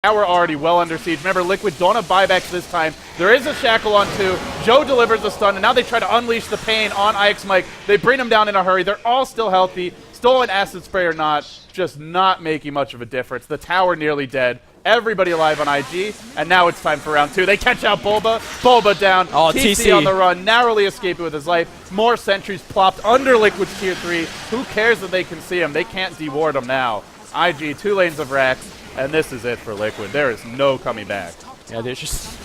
Tower already well under siege. Remember, Liquid don't have buybacks this time. There is a shackle on 2. Joe delivers the stun, and now they try to unleash the pain on IX Mike. They bring him down in a hurry. They're all still healthy. Stolen acid spray or not, just not making much of a difference. The tower nearly dead. Everybody alive on IG, and now it's time for round 2. They catch out Bulba. Bulba down. Oh, TC on the run, narrowly escaping with his life. More sentries plopped under Liquid's tier 3. Who cares that they can see him? They can't deward him now. IG, 2 lanes of racks. And this is it for Liquid. There is no coming back. Yeah, there's just...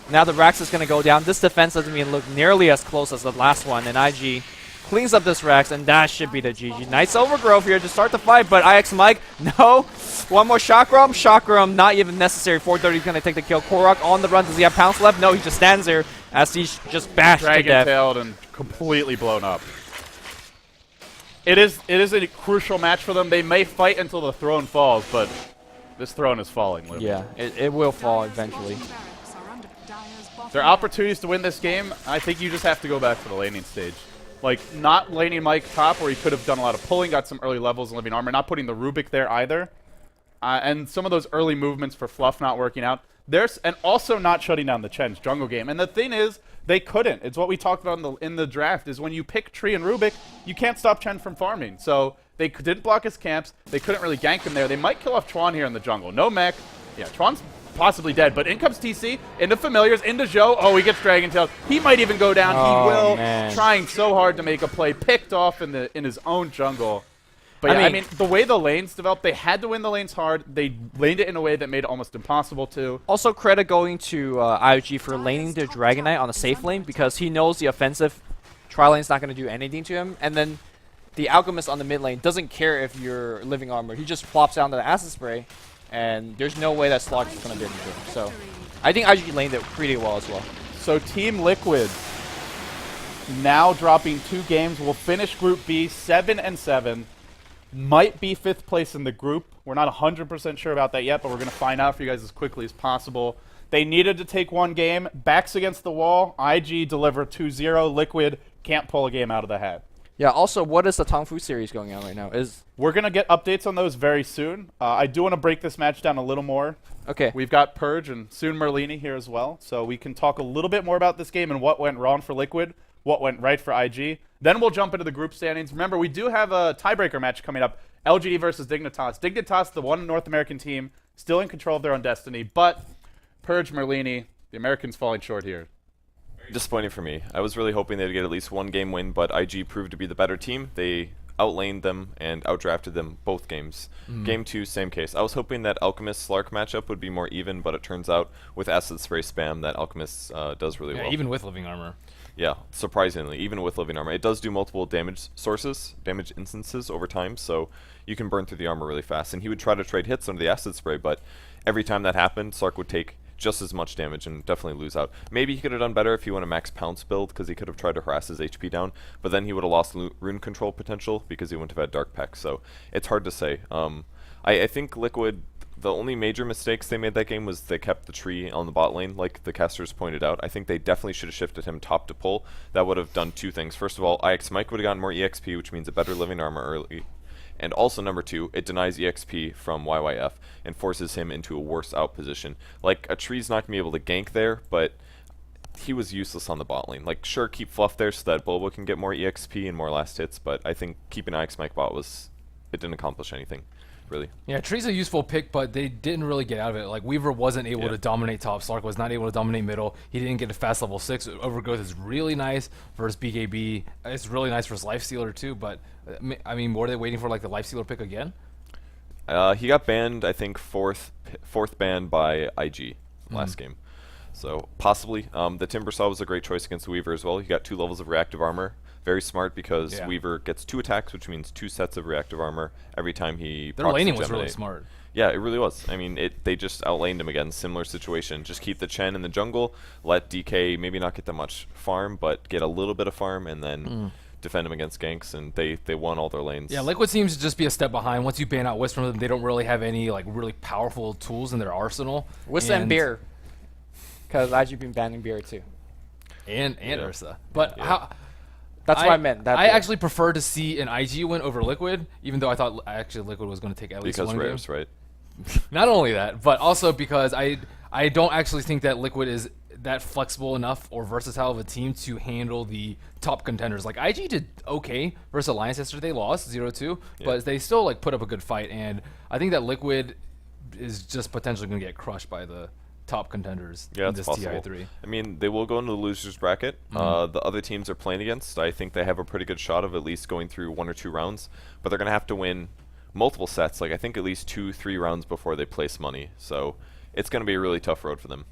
Now the Rax is going to go down. This defense doesn't even look nearly as close as the last one. And IG cleans up this Rax, and that should be the GG. Nice overgrowth here to start the fight, but IX Mike, no. One more Chakram. Chakram, not even necessary. 430 is going to take the kill. Korok on the run. Does he have pounce left? No, he just stands there as he's just bashed to death. Dragon-tailed and completely blown up. It is a crucial match for them. They may fight until the throne falls, but... this throne is falling, Liv. Yeah, it will fall eventually. There are opportunities to win this game. I think you just have to go back to the laning stage. Like, not laning Mike top, where he could have done a lot of pulling, got some early levels in living armor, not putting the Rubik there either. And some of those early movements for Fluff not working out. And also not shutting down the Chen's jungle game. And the thing is, they couldn't. It's what we talked about in the draft, is when you pick Tree and Rubik, you can't stop Chen from farming. So they didn't block his camps. They couldn't really gank him there. They might kill off Chuan here in the jungle. No mech. Yeah, Chuan's possibly dead, but in comes TC, into Familiars, into Zhou. Oh, he gets Dragon Tailed. He might even go down. Oh, he will. Man. Trying so hard to make a play. Picked off in his own jungle. But yeah, I mean, the way the lanes developed, they had to win the lanes hard. They laned it in a way that made it almost impossible to. Also, credit going to IOG for laning the Dragon Knight on a safe lane, because he knows the offensive tri-lane's not going to do anything to him. And then the Alchemist on the mid lane doesn't care if you're living armor. He just plops down the acid spray, and there's no way that Slog is going to do anything. So I think IOG laned it pretty well as well. So Team Liquid now dropping 2 games. Will finish Group B 7-7. Might be 5th place in the group. We're not 100% sure about that yet, but we're going to find out for you guys as quickly as possible. They needed to take 1 game. Backs against the wall. IG deliver 2-0. Liquid can't pull a game out of the hat. Yeah, also, what is the Tong Fu series going on right now? We're going to get updates on those very soon. I do want to break this match down a little more. Okay. We've got Purge and soon Merlini here as well, so we can talk a little bit more about this game and what went wrong for Liquid, what went right for IG. Then we'll jump into the group standings. Remember, we do have a tiebreaker match coming up, LGD versus Dignitas. Dignitas, the one North American team, still in control of their own destiny, but Purge, Merlini, the Americans falling short here. Disappointing for me. I was really hoping they'd get at least 1 game win, but IG proved to be the better team. They outlaned them and outdrafted them both games. Game 2, same case. I was hoping that Alchemist-Slark matchup would be more even, but it turns out with Acid Spray spam that Alchemist does really well. Even with living armor. Yeah, surprisingly, even with living armor. It does do multiple damage instances over time, so you can burn through the armor really fast. And he would try to trade hits under the Acid Spray, but every time that happened, Slark would take just as much damage and definitely lose out. Maybe he could have done better if he went a max pounce build, because he could have tried to harass his HP down, but then he would have lost rune control potential because he wouldn't have had Dark Peck, so it's hard to say. I think Liquid, the only major mistakes they made that game was they kept the tree on the bot lane, like the casters pointed out. I think they definitely should have shifted him top to pull. That would have done 2 things. First of all, IX Mike would have gotten more EXP, which means a better living armor early. And also, number 2, it denies EXP from YYF and forces him into a worse out position. Like, a tree's not going to be able to gank there, but he was useless on the bot lane. Like, sure, keep Fluff there so that Bobo can get more EXP and more last hits, but I think keeping IX Mike bot it didn't accomplish anything, really. Yeah, Tree's a useful pick, but they didn't really get out of it. Like, Weaver wasn't able to dominate top. Slark was not able to dominate middle. He didn't get a fast level 6. Overgrowth is really nice versus BKB. It's really nice versus Lifestealer, too, but, I mean, were they waiting for, like, the Lifestealer pick again? He got banned, I think, fourth ban by IG last game. So, possibly. The Timbersaw was a great choice against Weaver as well. He got 2 levels of reactive armor. Very smart, because Weaver gets 2 attacks, which means 2 sets of reactive armor every time he Their laning was really smart. Yeah, it really was. I mean, they just outlaned him again. Similar situation. Just keep the Chen in the jungle, let DK maybe not get that much farm, but get a little bit of farm, and then defend him against ganks, and they won all their lanes. Yeah, Liquid seems to just be a step behind. Once you ban out Wisp from them, they don't really have any like really powerful tools in their arsenal. Wisp and Beer, because IG been banning Beer too. And Ursa. But how... That's what I meant. I actually prefer to see an IG win over Liquid, even though I thought actually Liquid was going to take at least 1 game. Because rares, right? Not only that, but also because I don't actually think that Liquid is that flexible enough or versatile of a team to handle the top contenders. Like IG did okay versus Alliance yesterday, they lost 0-2, but they still like put up a good fight, and I think that Liquid is just potentially going to get crushed by the top contenders in this possible. TI3. I mean, they will go into the losers bracket. The other teams they're playing against, I think they have a pretty good shot of at least going through 1 or 2 rounds, but they're going to have to win multiple sets, like I think at least 2-3 rounds before they place money. So it's going to be a really tough road for them.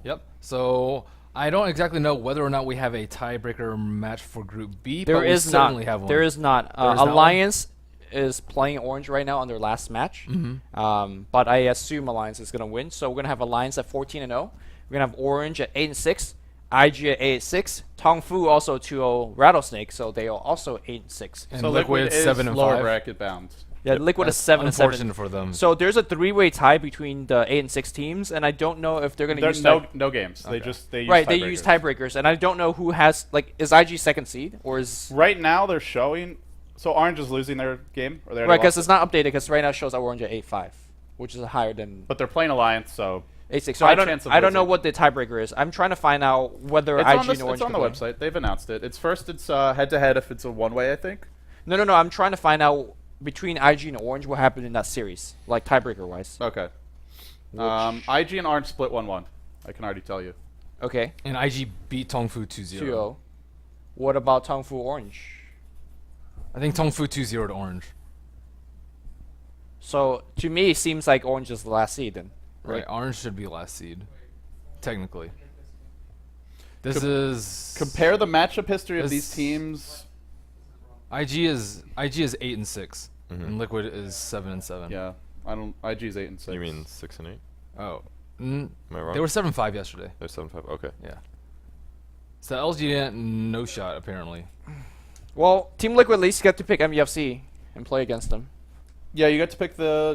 Yep. So I don't exactly know whether or not we have a tiebreaker match for Group B, but we certainly have one. There is not. There is not Alliance is playing Orange right now on their last match. But I assume Alliance is going to win. So we're going to have Alliance at 14-0. We're going to have Orange at 8-6. IG at 8-6. Tongfu also 2-0 Rattlesnake, so they are also 8-6. And So Liquid is 7-5. lower bracket bound. Yeah, Liquid is That's 7-7. unfortunate for them. So there's a 3-way tie between the 8 and 6 teams, and I don't know if they're going to There's use no games. They use they use tiebreakers, and I don't know who has is IG second seed or is Right now they're showing. So Orange is losing their game, or they're right because it's not updated because right now it shows Orange at 8-5, which is higher than But they're playing Alliance, so 8-6. So high I chance of don't know losing. what the tiebreaker is. I'm trying to find out whether it's IG on, and Orange it's on the can play. website. They've announced it. It's head to head if it's a one-way, I think. No. I'm trying to find out between IG and Orange what happened in that series, like tiebreaker wise. Okay. IG and Orange split 1-1. I can already tell you. Okay. And IG beat Tongfu 2-0. 2-0. What about Tongfu Orange? I think Tongfu 2-0 to Orange. So to me, it seems like Orange is the last seed then. Right. Orange should be last seed, technically. This is Compare the matchup history of these This- teams. IG is 8-6, and Liquid is 7-7. Yeah, IG's 8 and 6. You mean 6 and 8? Oh, Am I wrong? they were 7-5 yesterday. They're 7-5. Okay. Yeah. So LG didn't no shot apparently. Well, Team Liquid at least get to pick MUFC and play against them. Yeah, you get to pick either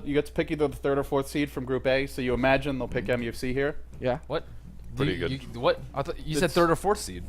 the 3rd or 4th seed from Group A. So you imagine they'll pick MUFC here. Yeah. What? Pretty You- good. what? I thought you said It's- 3rd or 4th seed.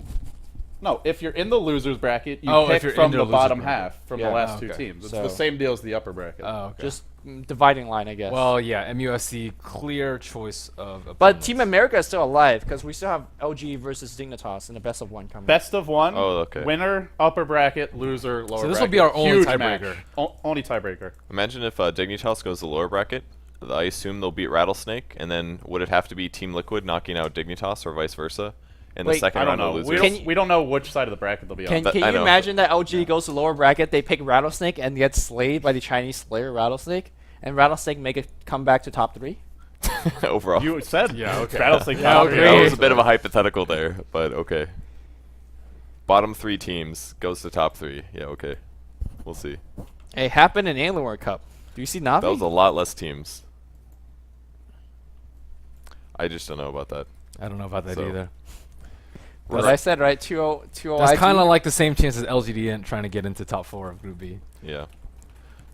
No, if you're in the losers bracket, you Oh, if pick you're in from the the losers bottom bracket. half from Yeah. the last Oh, two okay. teams. It's So- the same deal as the upper bracket. Oh, okay. Just dividing line, I guess. Well, yeah, MUSC clear choice of. but opponents. Team America is still alive because we still have LG versus Dignitas in the best of one coming. Best of one. Oh, okay. Winner, upper bracket, loser, lower bracket. So this will be our only Huge tiebreaker. match. Only tiebreaker. Imagine if Dignitas goes the lower bracket. I assume they'll beat Rattlesnake, and then would it have to be Team Liquid knocking out Dignitas or vice versa in the Wait, second I don't round of know. losers? Can you- We don't know which side of the bracket they'll be on. But Can I you know. imagine that LG goes to lower bracket, they pick Rattlesnake and get slayed by the Chinese Slayer Rattlesnake, and Rattlesnake make a comeback to top 3? Overall. You said Yeah, okay. Rattlesnake. Yeah, top okay. three. That was a bit of a hypothetical there, but okay. Bottom 3 teams goes to top 3. Yeah, okay. We'll see. It happened in Alien World Cup. Do you see Navi? That was a lot less teams. I just don't know about that. I don't know about that So- either. But I said, right, 2-0 That's IG. kind of like the same chance as LGD trying to get into top 4 of Group B. Yeah.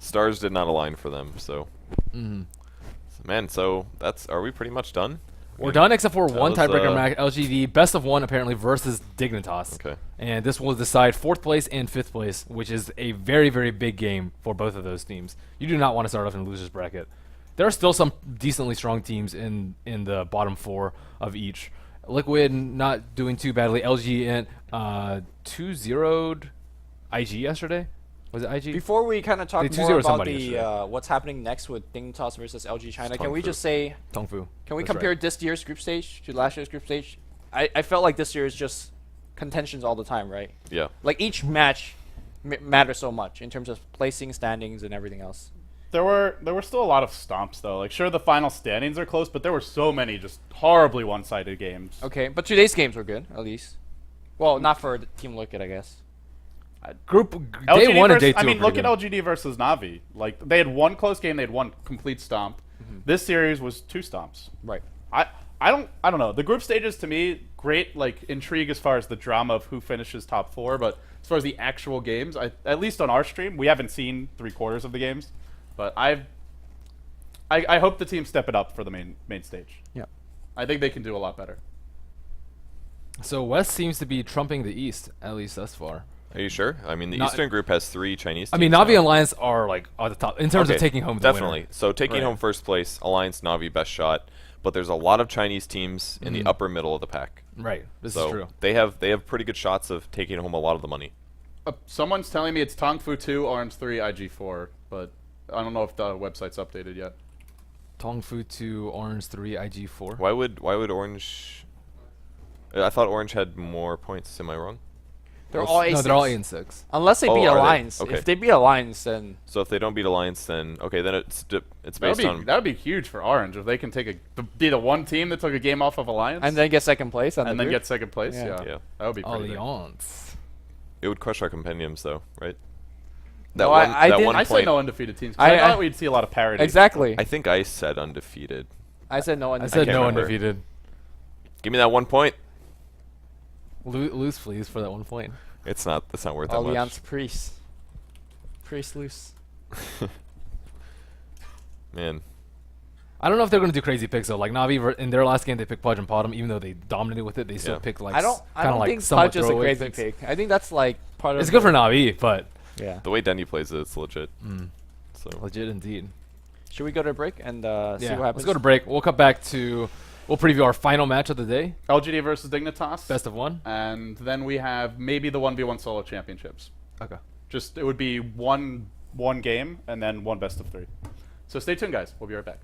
Stars did not align for them, so. Man, so are we pretty much done? We're done except for one was, tiebreaker match. LGD best of 1 apparently versus Dignitas. Okay. And this will decide 4th place and 5th place, which is a very, very big game for both of those teams. You do not want to start off in the losers bracket. There are still some decently strong teams in the bottom 4 of each. Liquid not doing too badly. LG 2-0'd IG yesterday. Was it IG? Before we kind of talk They 2-0 more about somebody the yesterday. what's happening next with Dignitas versus LG China, It's can we Tongfu. just say, Tongfu. can we That's compare right. this year's group stage to last year's group stage? I felt like this year is just contentions all the time, right? Yeah. Like each match matters so much in terms of placing, standings, and everything else. There were still a lot of stomps though. Like sure the final standings are close, but there were so many just horribly one-sided games. Okay, but today's games were good, at least. Well, not for Team Liquid, I guess. Group LGD day 1 and versus- day 2. I mean, are look pretty at good. LGD versus Navi. Like they had one close game, they had one complete stomp. This series was 2 stomps. Right. I don't know. The group stages to me great like intrigue as far as the drama of who finishes top 4, but as far as the actual games, at least on our stream, we haven't seen 3/4 of the games. But I hope the team step it up for the main stage. Yeah. I think they can do a lot better. So West seems to be trumping the East, at least thus far. Are you sure? I mean, the Not- Eastern group has 3 Chinese teams. I mean, Navi now. Alliance are like at the top in terms of Okay, taking home the definitely. winner. So taking Right. home first place, Alliance, Navi, best shot. But there's a lot of Chinese teams in the upper middle of the pack. Right. This So is true. they have pretty good shots of taking home a lot of the money. Someone's telling me it's Tong Fu 2, Orange 3, IG4, but I don't know if the website's updated yet. Tongfu 2, Orange 3, IG4. Why would Orange? I thought Orange had more points. Am I wrong? They're all A6. No, they're all 8 and 6. Unless they Oh, beat are they? Alliance. Okay. If they beat Alliance, then So if they don't beat Alliance, then okay, then it's That based on. would be huge for Orange if they can be the one team that took a game off of Alliance and then get second place. and then get second place. Yeah. Yeah, Yeah. that would be pretty big. Alliance. It would crush our compendiums, though, right? No, I didn't- I said point. no undefeated teams. 'Cause I I- thought we'd see a lot of parity. Exactly. I think I said undefeated. I said no. I Undefeated. said can't no remember. undefeated. Give me that 1 point. Lose, please, for that 1 point. It's not worth that Alliance Priest. Priest loose. much. Man, I don't know if they're going to do crazy picks, though. Like, Navi, in their last game, they picked Pudge and Potom. Even though they dominated with it, they still Yeah. picked, like, I don't kind of like think somewhat Pudge is a throwaway crazy picks. pick. I think that's like part of. It's good for Navi, but Yeah. the way Denny plays it, it's legit. mm, So legit indeed. Should we go to a break and see what happens? Let's go to break. We'll come back to. We'll preview our final match of the day, LGD versus Dignitas. best of 1. And then we have maybe the 1v1 solo championships. Okay. Just it would be one game and then one best of 3. So stay tuned, guys. We'll be right back.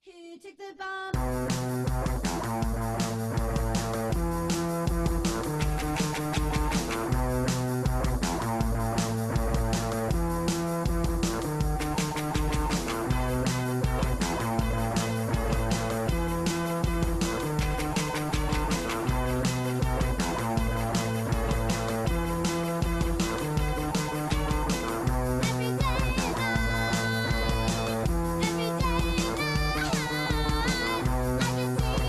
Who took the bomb? Every day is mine. Every day is mine. I can see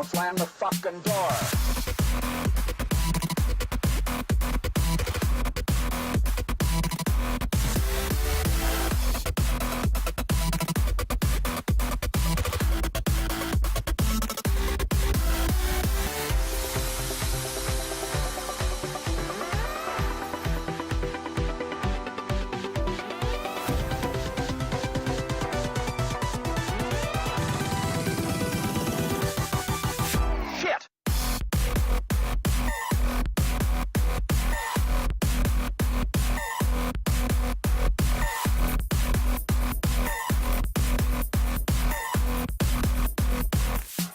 Don't slam the fucking door. Shit!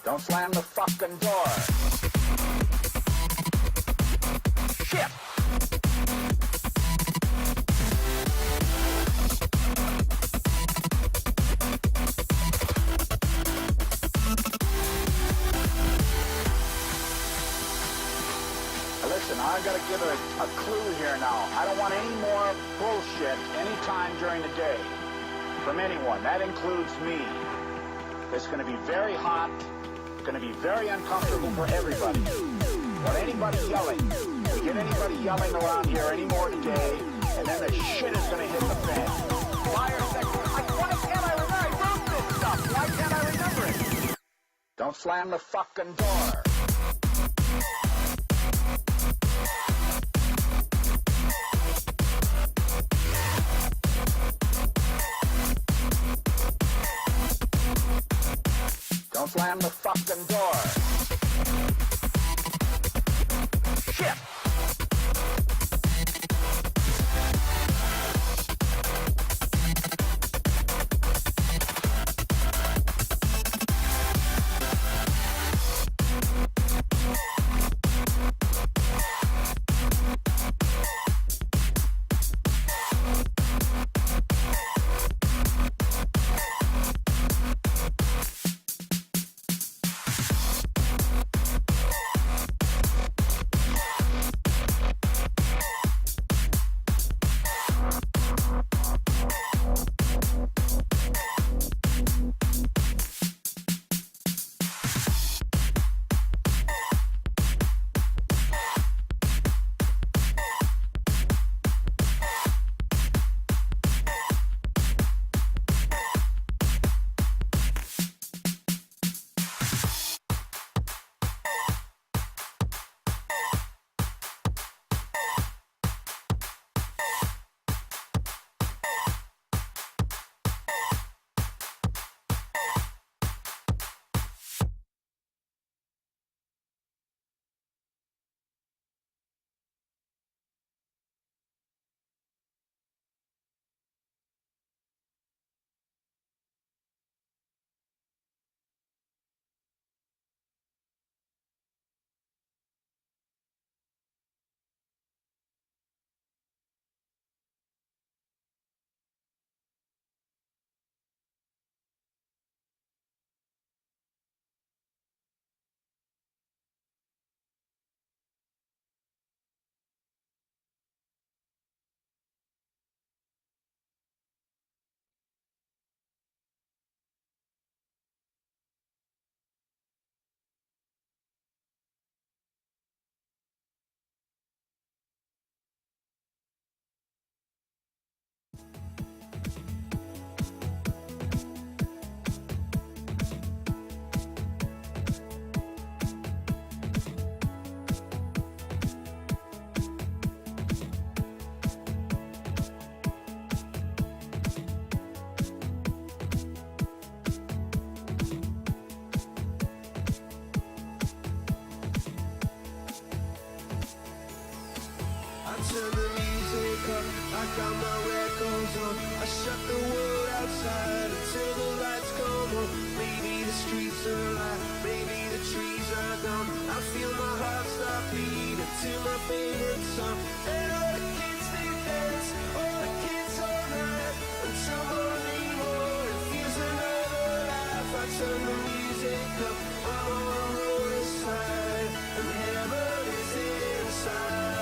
Don't slam the fucking door. Shit! Listen, I gotta give a clue here now. I don't want any more bullshit anytime during the day from anyone. That includes me. It's gonna be very hot. It's gonna be very uncomfortable for everybody. Want anybody yelling? We get anybody yelling around here anymore today, and then the shit is gonna hit the fan. Fire section. Why can't I remember? I wrote this stuff. Why can't I remember it? Don't slam the fucking door. Don't slam the fucking door. Shit! turn the music up, I got my records on. I shut the world outside until the lights come on. Maybe the streets are alive, maybe the trees are gone. I feel my heart start beating to my favorite song. And all the kids they dance, all the kids all night until morning morning feels another life. I turn the music up, I'm on the road side, and heaven is inside.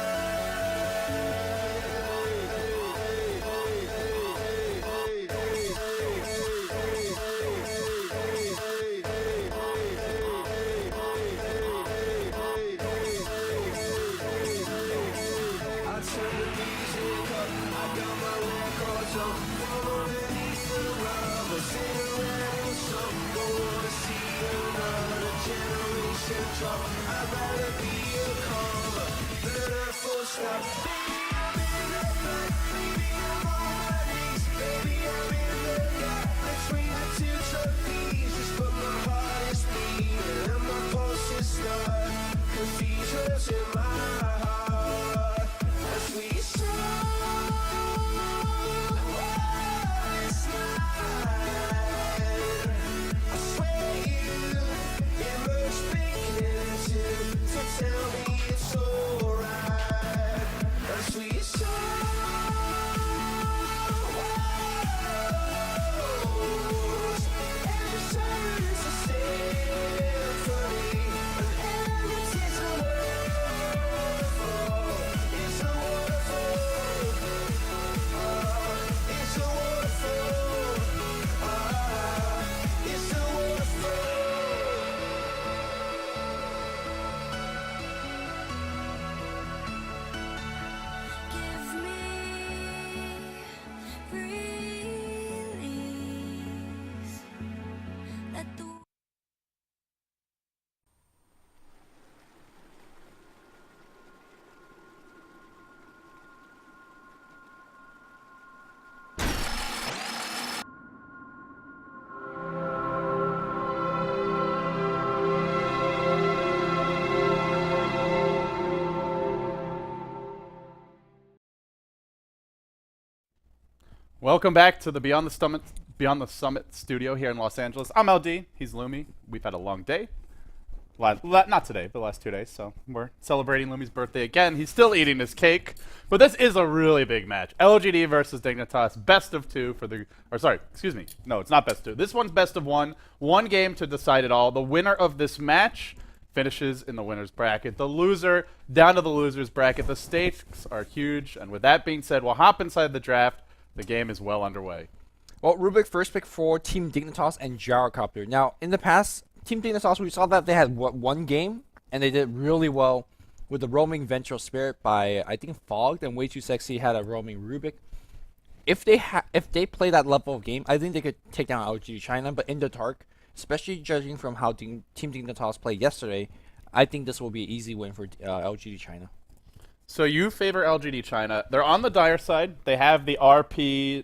I got my records on from underneath the rubber. Sitting around in some, don't wanna see another generation drop. I'd rather be a comma than a full stop. Baby, I'm in the back, baby, I'm on my knees. Baby, I'm in the gap between the two trapezes. But my heart is beating and my pulse is stuck. Cathedrals in my heart as we song this night. I swear you emerged speaking to tell me it's alright as we song. Every song is a symphony, and every tear's a waterfall. It's a waterfall. It's a waterfall. It's a waterfall. Give me release. Let the Welcome back to the Beyond the Summit studio here in Los Angeles. I'm LD. He's Lumi. We've had a long day. Not today, but the last 2 days. So we're celebrating Lumi's birthday again. He's still eating his cake, but this is a really big match. LGD versus Dignitas, best of two for the. Or sorry, excuse me. No, it's not best of two. This one's best of one. One game to decide it all. The winner of this match finishes in the winner's bracket. The loser down to the loser's bracket. The stakes are huge. And with that being said, we'll hop inside the draft. The game is well underway. Well, Rubik first pick for Team Dignitas and Gyrocopter. Now, in the past, Team Dignitas, we saw that they had one game, and they did really well with the roaming Ventral Spirit by, I think, Fogged, and Way Too Sexy had a roaming Rubik. If they play that level of game, I think they could take down LG China, but in the dark, especially judging from how Team Dignitas played yesterday, I think this will be an easy win for LGD China. So you favor LGD China. They're on the dire side. They have the RP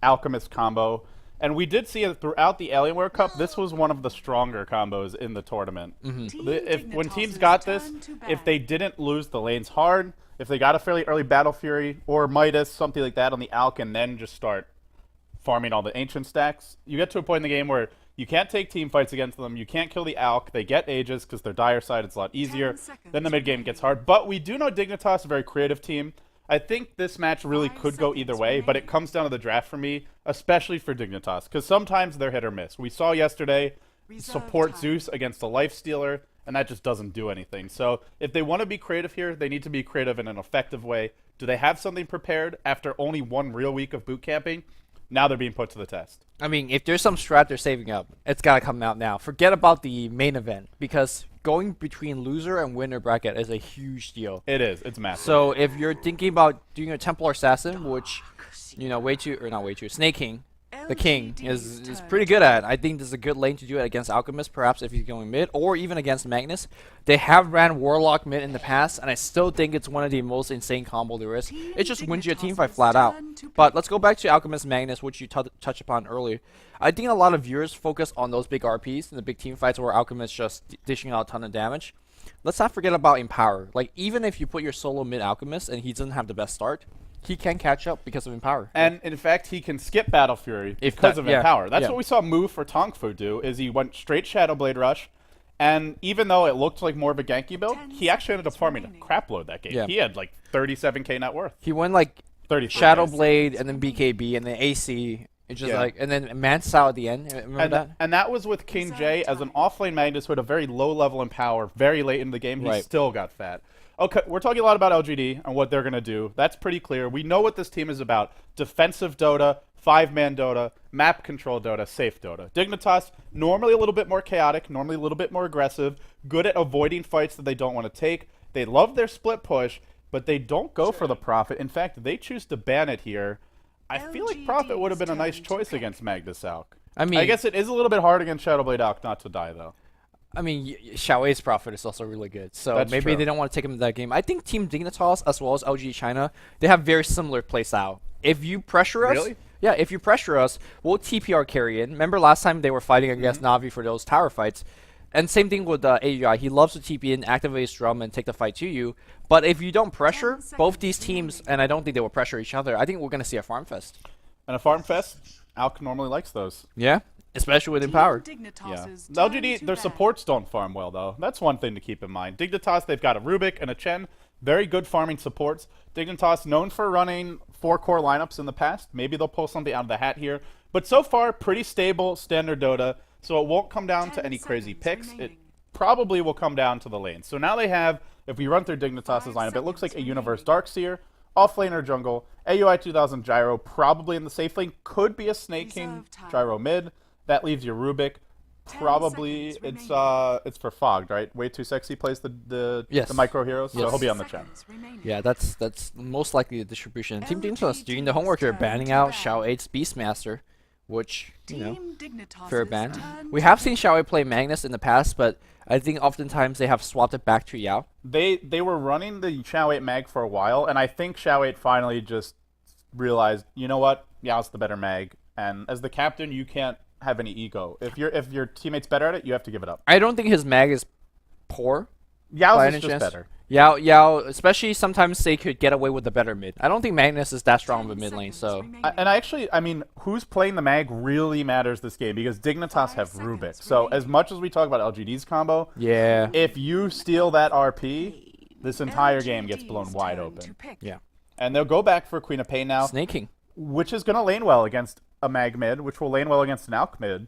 Alchemist combo. And we did see it throughout the Alienware Cup. This was one of the stronger combos in the tournament. When teams got this, if they didn't lose the lanes hard, if they got a fairly early Battle Fury or Midas, something like that on the Alch, and then just start farming all the ancient stacks, you get to a point in the game where you can't take team fights against them. You can't kill the Alch. They get Aegis because they're dire side. It's a lot easier. Then the mid game gets hard. But we do know Dignitas is a very creative team. I think this match really could go either way, but it comes down to the draft for me, especially for Dignitas, because sometimes they're hit or miss. We saw yesterday support Zeus against a Lifestealer, and that just doesn't do anything. So if they want to be creative here, they need to be creative in an effective way. Do they have something prepared after only one real week of boot camping? Now they're being put to the test. I mean, if there's some strat they're saving up, it's got to come out now. Forget about the main event, because going between loser and winner bracket is a huge deal. It is. It's massive. So if you're thinking about doing a Templar Assassin, which, you know, Snake King, the king, is pretty good at. I think this is a good lane to do it against Alchemist, perhaps if he's going mid, or even against Magnus. They have ran Warlock mid in the past, and I still think it's one of the most insane combo there is. It just wins you a team fight flat out. But let's go back to Alchemist Magnus, which you touched upon earlier. I think a lot of viewers focus on those big RPs and the big team fights where Alchemist just dishing out a ton of damage. Let's not forget about Empower. Like, even if you put your solo mid Alchemist and he doesn't have the best start, he can catch up because of Empower. And in fact, he can skip Battle Fury because of Empower. That's what we saw Mu for Tongfu do, is he went straight Shadow Blade Rush, and even though it looked like more of a ganky build, he actually ended up farming a crap load that game. He had like 37k net worth. He went like Shadow Blade and then BKB and then AC. It's just like, and then Mansal at the end. Remember that? And that was with King J as an offlane Magnus who had a very low level in power very late in the game. He still got fat. Okay, we're talking a lot about LGD and what they're going to do. That's pretty clear. We know what this team is about. Defensive Dota, 5-man Dota, map control Dota, safe Dota. Dignitas, normally a little bit more chaotic, normally a little bit more aggressive, good at avoiding fights that they don't want to take. They love their split push. but they don't go for the Prophet. In fact, they choose to ban it here. I feel like Prophet would have been a nice choice against Magnus Alk. I mean, I guess it is a little bit hard against Shadowblade Alk not to die, though. I mean, Xiao Wei's Prophet is also really good, so That's maybe true. they don't want to take him to that game. I think Team Dignitas as well as LG China, they have very similar playstyle. If you pressure us, Really? yeah, if you pressure us, we'll TPR carry in. Remember last time they were fighting against Navi for those tower fights? And same thing with AUI. He loves to TP in, activate his drum, and take the fight to you. But if you don't pressure, both these teams, and I don't think they will pressure each other, I think we're going to see a farm fest. And a Farm Fest, Alk normally likes those. Yeah, especially with Empowered. Yeah. The LGD, their supports don't farm well, though. That's one thing to keep in mind. Dignitas, they've got a Rubik and a Chen. Very good farming supports. Dignitas, known for running 4-core lineups in the past. Maybe they'll pull something out of the hat here. But so far, pretty stable, standard Dota. So it won't come down to any crazy picks. It probably will come down to the lanes. So now they have, if we run through Dignitas' lineup, it looks like a Universe Darkseer, off-laner jungle, AUI 2000 Gyro, probably in the safe lane. Could be a Snake King Gyro mid. That leaves your Rubik. Probably it's for Fogged, right? Way Too Sexy plays the micro heroes, so Yes. he'll be on the Chen. Yeah, that's most likely the distribution. Team Dignitas doing the homework here, banning out Xiao 8's Beastmaster, which, you know, fair ban. We have seen Xiao 8 play Magnus in the past, but I think oftentimes they have swapped it back to Yao. They were running the Xiao 8 mag for a while, and I think Xiao 8 finally just realized, you know what, Yao's the better mag, and as the captain, you can't have any ego. If your teammate's better at it, you have to give it up. I don't think his mag is poor. by Yao's any is just chance. better. Yao, especially sometimes they could get away with the better mid. I don't think Magnus is that strong of a mid lane, so I mean, who's playing the mag really matters this game because Dignitas have Rubik. So as much as we talk about LGD's combo, yeah. if you steal that RP, this entire game gets blown wide open. Yeah. And they'll go back for Queen of Pain now, Snake King. which is going to lane well against a mag mid, which will lane well against an Alk mid,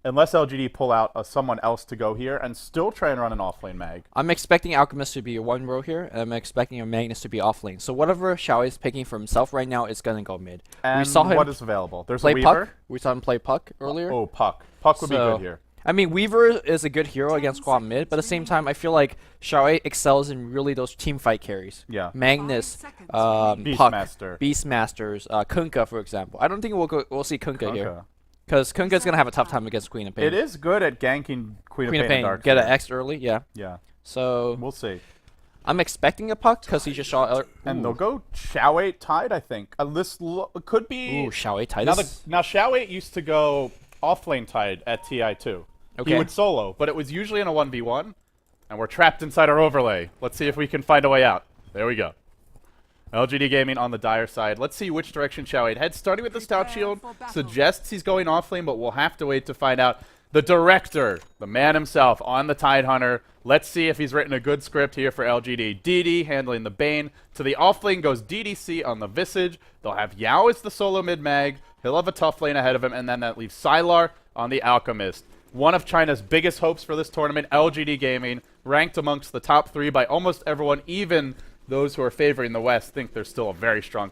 unless LGD pull out someone else to go here and still try and run an offlane mag. I'm expecting Alchemist to be a 1-row here, and I'm expecting a Magnus to be off lane. So whatever Xiao is picking for himself right now is going to go mid. And we saw him what is available? There's a play Weaver. Puck. We saw him play Puck earlier. Oh, Puck. Puck would be So, good here. I mean, Weaver is a good hero against quad mid, but at the same time, I feel like Xiao excels in really those team fight carries. Yeah. Magnus, Beastmaster. Puck, Beastmasters, Kunkka, for example. I don't think we'll see Kunkka here. Because Kunkka's going to have a tough time against Queen of Pain. It is good at ganking Queen of Pain and Dark. Get an X early, yeah. Yeah. So We'll see. I'm expecting a Puck because he just saw... And they'll go Xiao 8 Tide, I think. This could be... Ooh, Xiao Titus. Now Xiao 8 used to go offlane Tide at TI2. Okay. He would solo, but it was usually in a 1v1. And we're trapped inside our overlay. Let's see if we can find a way out. There we go. LGD Gaming on the dire side. Let's see which direction Xiao 8 heads. Starting with the Stout Shield, suggests he's going offlane, but we'll have to wait to find out. The director, the man himself, on the Tide Hunter. Let's see if he's written a good script here for LGD. DD handling the Bane. To the offlane goes DDC on the Visage. They'll have Yao as the solo mid-mag. He'll have a tough lane ahead of him, and then that leaves Sylar on the Alchemist. One of China's biggest hopes for this tournament, LGD Gaming, ranked amongst the top 3 by almost everyone, even those who are favoring the West think they're still a very strong